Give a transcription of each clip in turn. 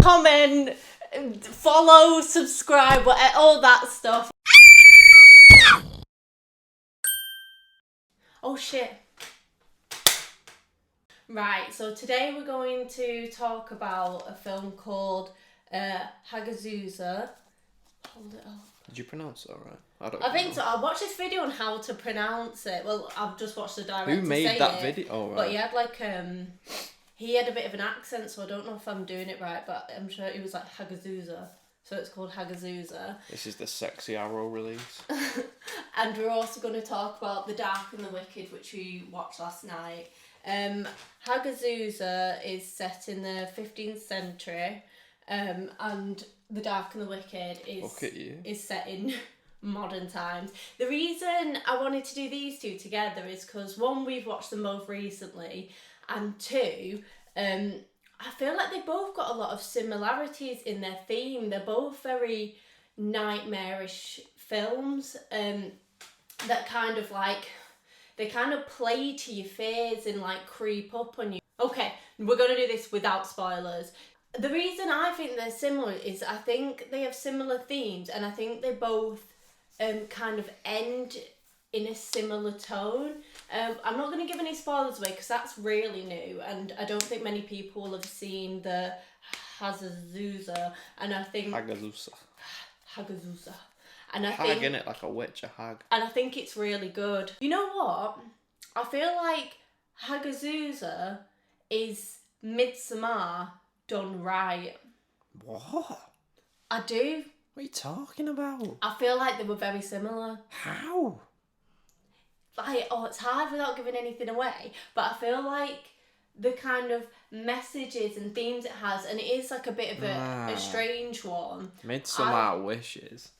comment, follow, subscribe, all that stuff. Oh shit. Right, so today we're going to talk about a film called Hagazussa. Hold it up. Did you pronounce it alright? I think so. I watched this video on how to pronounce it. Well, I've just watched the director Who made say that it, video? Oh, right. But he had like he had a bit of an accent, so I don't know if I'm doing it right, but I'm sure it was like Hagazussa. So it's called Hagazussa. This is the Sexy Arrow release. And we're also going to talk about The Dark and the Wicked, which we watched last night. Hagazussa is set in the 15th century, and The Dark and the Wicked is set in modern times. The reason I wanted to do these two together is because one, we've watched them both recently, and two, I feel like they both got a lot of similarities in their theme. They're both very nightmarish films that kind of like, they kind of play to your fears and like creep up on you. Okay, we're going to do this without spoilers. The reason I think they're similar is I think they have similar themes, and I think they both kind of end in a similar tone. I'm not going to give any spoilers away because that's really new, and I don't think many people will have seen the Hagazussa, and I think... Hagazussa. And I hag, think... innit? Like a witch, a hag. And I think it's really good. You know what? I feel like Hagazussa is Midsommar done right. What? I do. What are you talking about? I feel like they were very similar. How? Like, it's hard without giving anything away, but I feel like the kind of messages and themes it has, and it is like a bit of a strange one. Midsommar Wishes.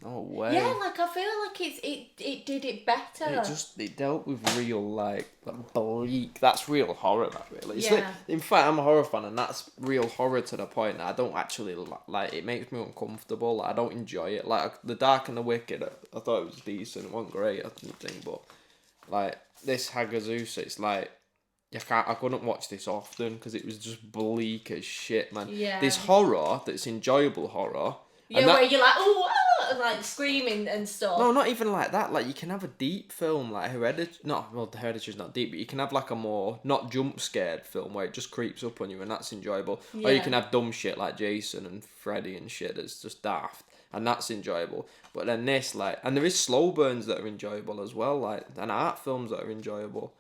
No way. Yeah, like I feel like it did it better. It dealt with real like bleak. That's real horror. That really. It's yeah. In fact, I'm a horror fan, and that's real horror to the point that I don't actually like. It makes me uncomfortable. Like, I don't enjoy it. Like The Dark and the Wicked, I thought it was decent. It wasn't great, I didn't think, but like this Hagazussa, it's like I couldn't watch this often because it was just bleak as shit, man. Yeah. There's horror that's enjoyable horror. Yeah, where you're like, oh, and like screaming and stuff. No, not even like that. Like, you can have a deep film, like Hereditary. The Hereditary's not deep, but you can have like a more not jump scared film where it just creeps up on you, and that's enjoyable. Yeah. Or you can have dumb shit like Jason and Freddy and shit that's just daft, and that's enjoyable. But then this, like, and there is slow burns that are enjoyable as well, like, and art films that are enjoyable,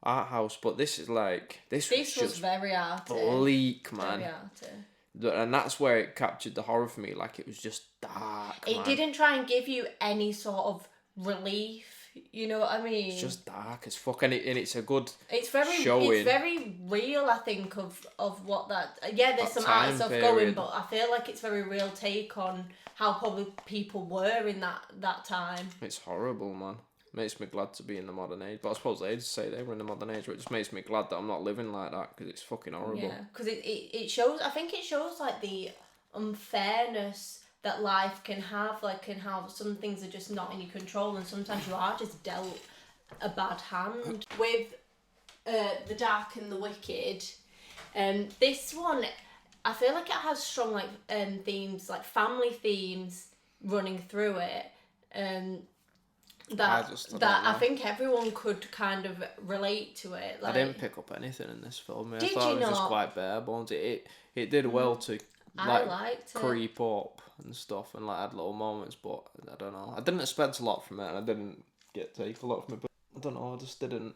art house. But this is like this was very arty, bleak, man. Very arty. And that's where it captured the horror for me. Like, it was just dark. It didn't try and give you any sort of relief. You know what I mean? It's just dark as fuck, and it's a good. It's very real. I think of what that. Yeah, there's some art stuff going, but I feel like it's very real take on how probably people were in that time. It's horrible, man. Makes me glad to be in the modern age. But I suppose they'd say they were in the modern age, but it just makes me glad that I'm not living like that, because it's fucking horrible. Yeah, because it shows, I think it shows like the unfairness that life can have, like, and how some things are just not in your control, and sometimes you are just dealt a bad hand. With The Dark and the Wicked, this one, I feel like it has strong like themes, like family themes running through it. I think everyone could kind of relate to it. Like, I didn't pick up anything in this film. I thought it was just quite bare bones. It did well to like creep up and stuff, and like had little moments, but I don't know. I didn't expect a lot from it, and I didn't take a lot from it. But I don't know. I just didn't.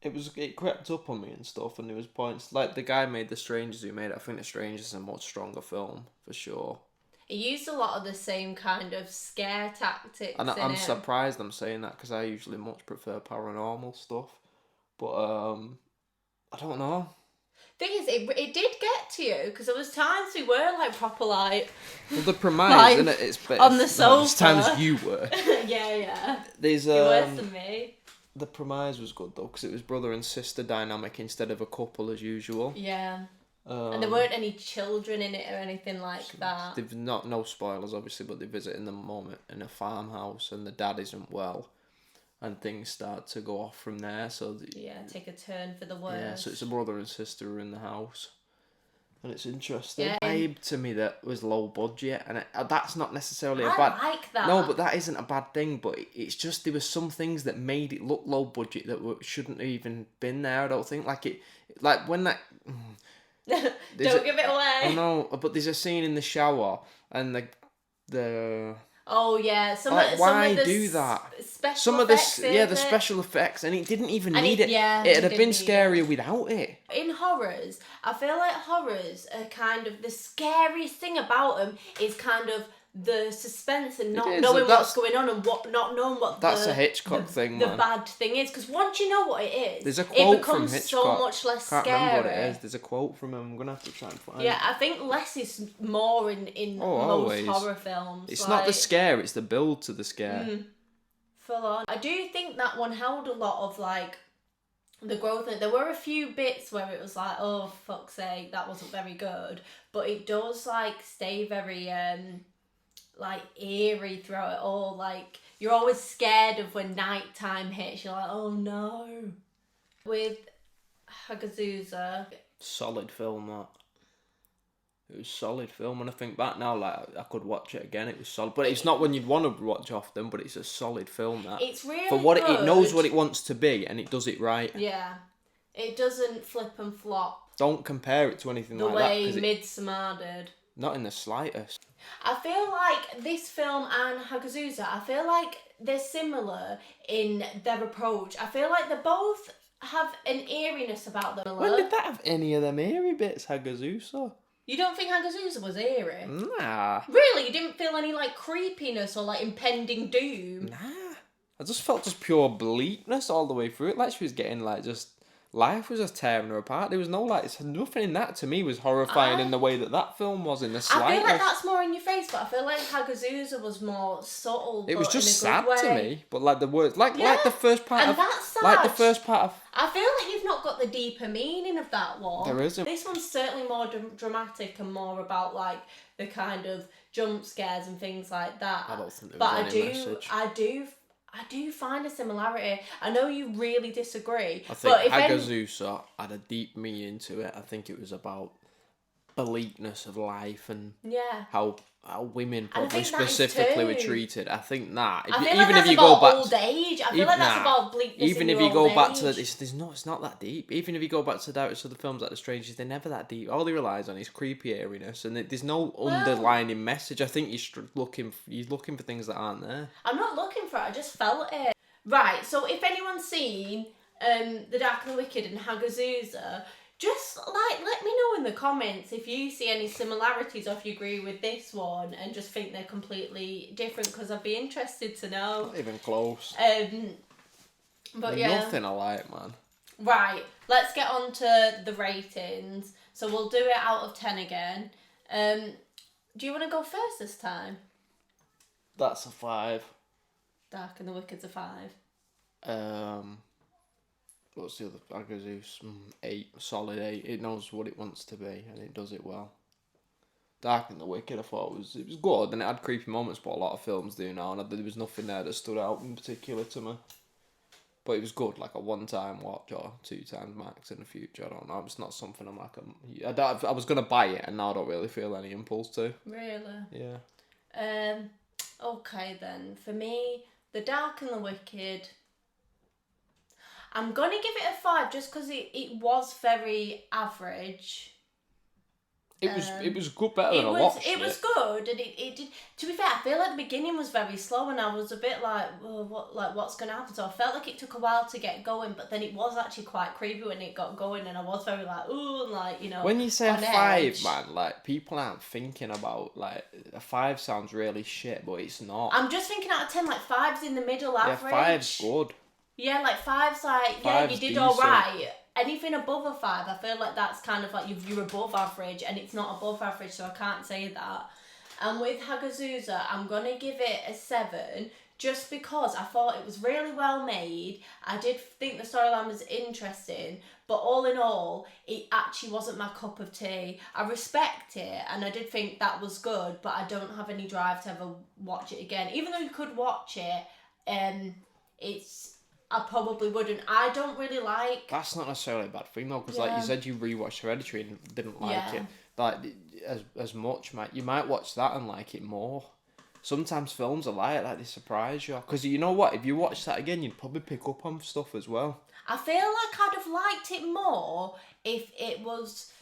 It crept up on me and stuff, and there was points like the guy made The Strangers. Who made it? I think The Strangers is a much stronger film for sure. It used a lot of the same kind of scare tactics. And I'm surprised I'm saying that, because I usually much prefer paranormal stuff. But I don't know. Thing is, it did get to you, because there was times we were like proper like. Well, the premise, isn't it? It's better. On the sofa. No, times you were. Yeah. There's you worse than me. The premise was good though, because it was brother and sister dynamic instead of a couple as usual. Yeah. And there weren't any children in it or anything like that. They've no spoilers obviously, but they visit in the moment in a farmhouse, and the dad isn't well, and things start to go off from there. So take a turn for the worse. Yeah, so it's a brother and sister who are in the house, And it's interesting. Yeah. Vibe to me that was low budget, and that's not necessarily a I bad. like that. No, but that isn't a bad thing. But it's just there was some things that made it look low budget that shouldn't have even been there. I don't think like when that. Don't give it away. Oh no! But there's a scene in the shower, and the. Oh yeah, why of the do that? Some of the special effects, and it didn't even need it. Yeah, it'd have been scarier without it. In horrors, I feel like horrors are kind of the scariest thing about them is kind of the suspense and not knowing what's going on and not knowing what that's a Hitchcock thing. The bad thing is because once you know what it is, there's a quote it becomes from Hitchcock. so much less Can't scary. remember what it is. There's a quote from him. I'm gonna have to try and find. Yeah, I think less is more in most horror films. It's not the scare; it's the build to the scare. Full on. I do think that one held a lot of the growth. There were a few bits where it was like, oh fuck's sake, that wasn't very good. But it does stay very eerie throughout it all. You're always scared of when nighttime hits. You're like, oh no. With Hagazussa, solid film that. It was a solid film. When I think back now, I could watch it again. It was solid, but it's not one you'd want to watch often. But it's a solid film. That it's really for what good. it knows what it wants to be, and it does it right. Yeah, it doesn't flip and flop. Don't compare it to anything like that. The way Midsommar did. Not in the slightest. I feel like this film and Hagazussa, I feel like they're similar in their approach. I feel like they both have an eeriness about them. When did that have any of them eerie bits, Hagazussa? You don't think Hagazussa was eerie? Nah. Really? You didn't feel any creepiness or impending doom? Nah. I just felt just pure bleakness all the way through it. Like she was getting life was just tearing her apart. There was no nothing in that to me was horrifying in the way that film was in the slightest. I feel like that's more in your face, but I feel like Hagazussa was more subtle. It was just sad to me, but the words, like the first part and of, that's sad. like the first part of. I feel like you've not got the deeper meaning of that one. There isn't. This one's certainly more dramatic and more about the kind of jump scares and things like that. I don't think there was any message. I do find a similarity. I know you really disagree. I think Hagazussa had a deep meaning to it. I think it was about bleakness of life and how women probably specifically were treated. I think that even if you go back old age, I feel like that's about bleakness. Even if you go back to it's not that deep. Even if you go back to the other films like The Strangers, they're never that deep. All he relies on is creepy airiness, and there's no underlining message. I think you're looking for things that aren't there. I'm not looking for it. I just felt it. Right. So if anyone's seen The Dark and the Wicked and Hagazussa, just let me know in the comments if you see any similarities or if you agree with this one and just think they're completely different, because I'd be interested to know. Not even close. But nothing I like, man. Right, let's get on to the ratings. So we'll do it out of 10 again. Do you want to go first this time? That's a 5. Dark and the Wicked's a 5. What's the other? Hagazussa, 8, solid 8. It knows what it wants to be and it does it well. Dark and the Wicked, I thought it was good and it had creepy moments, but a lot of films do now, and there was nothing there that stood out in particular to me. But it was good, like a 1-time watch or 2 times max in the future. I don't know. It's not something I'm I was gonna buy it, and now I don't really feel any impulse to. Really? Yeah. Okay then. For me, The Dark and the Wicked, I'm gonna give it a 5 just because it was very average. It was good, better than I watched it. It was good, and it did. To be fair, I feel like the beginning was very slow, and I was a bit what's gonna happen? So I felt like it took a while to get going, but then it was actually quite creepy when it got going, and I was very ooh, When you say a 5, man, people aren't thinking about a 5 sounds really shit, but it's not. I'm just thinking out of 10, 5's in the middle average. Yeah, 5's good. Yeah, 5's you did decent. alright. Anything above a 5, I feel like that's kind of you're above average, and it's not above average, so I can't say that. And with Hagazussa, I'm going to give it a 7, just because I thought it was really well made. I did think the storyline was interesting, but all in all, it actually wasn't my cup of tea. I respect it, and I did think that was good, but I don't have any drive to ever watch it again. Even though you could watch it, I probably wouldn't. I don't really like... That's not necessarily a bad thing though, because like you said, you rewatched Hereditary and didn't like it like as much, mate. You might watch that and like it more. Sometimes films are like they surprise you. Because you know what? If you watch that again, you'd probably pick up on stuff as well. I feel like I'd have liked it more if it was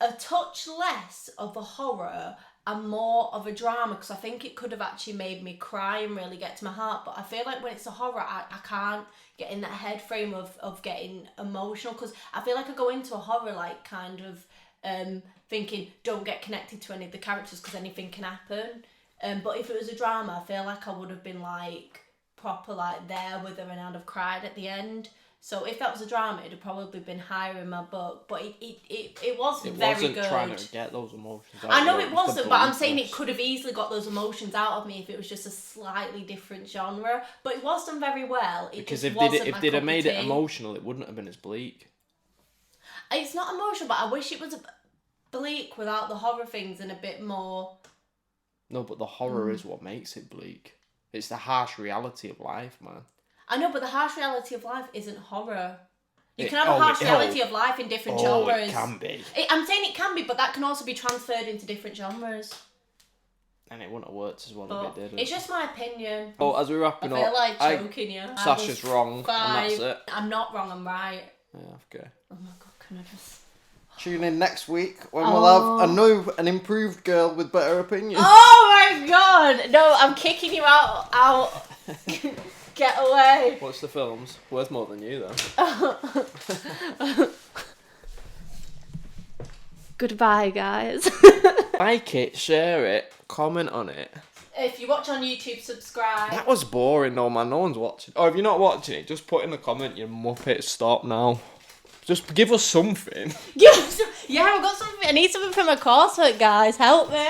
a touch less of a horror and more of a drama, because I think it could have actually made me cry and really get to my heart. But I feel like when it's a horror, I can't get in that head frame of getting emotional, because I feel like I go into a horror like kind of thinking don't get connected to any of the characters because anything can happen. But if it was a drama, I feel like I would have been like proper like there with her and I'd have cried at the end. So if that was a drama, it'd have probably been higher in my book. But it was very good. It wasn't trying to get those emotions out. I know it wasn't, but I'm saying it could have easily got those emotions out of me if it was just a slightly different genre. But it was done very well. Because if they'd have made it emotional, it wouldn't have been as bleak. It's not emotional, but I wish it was bleak without the horror things and a bit more... No, but the horror is what makes it bleak. It's the harsh reality of life, man. I know, but the harsh reality of life isn't horror. You can have a harsh reality of life in different genres. It can be. I'm saying it can be, but that can also be transferred into different genres. And it wouldn't have worked as well if it did. It's just my opinion. Oh, as we're wrapping up, I feel like choking you. Sasha's wrong, and that's it. I'm not wrong, I'm right. Yeah, okay. Oh my god, can I just... Tune in next week when we'll have an improved girl with better opinions. Oh my god! No, I'm kicking you out. Get away. Watch the films. Worth more than you, though. Goodbye, guys. Like it, share it, comment on it. If you watch on YouTube, subscribe. That was boring, though, man. No one's watching. Oh, if you're not watching it, just put in the comment, you muppet, stop now. Just give us something. Yeah, I've got something. I need something for my coursework, guys. Help me.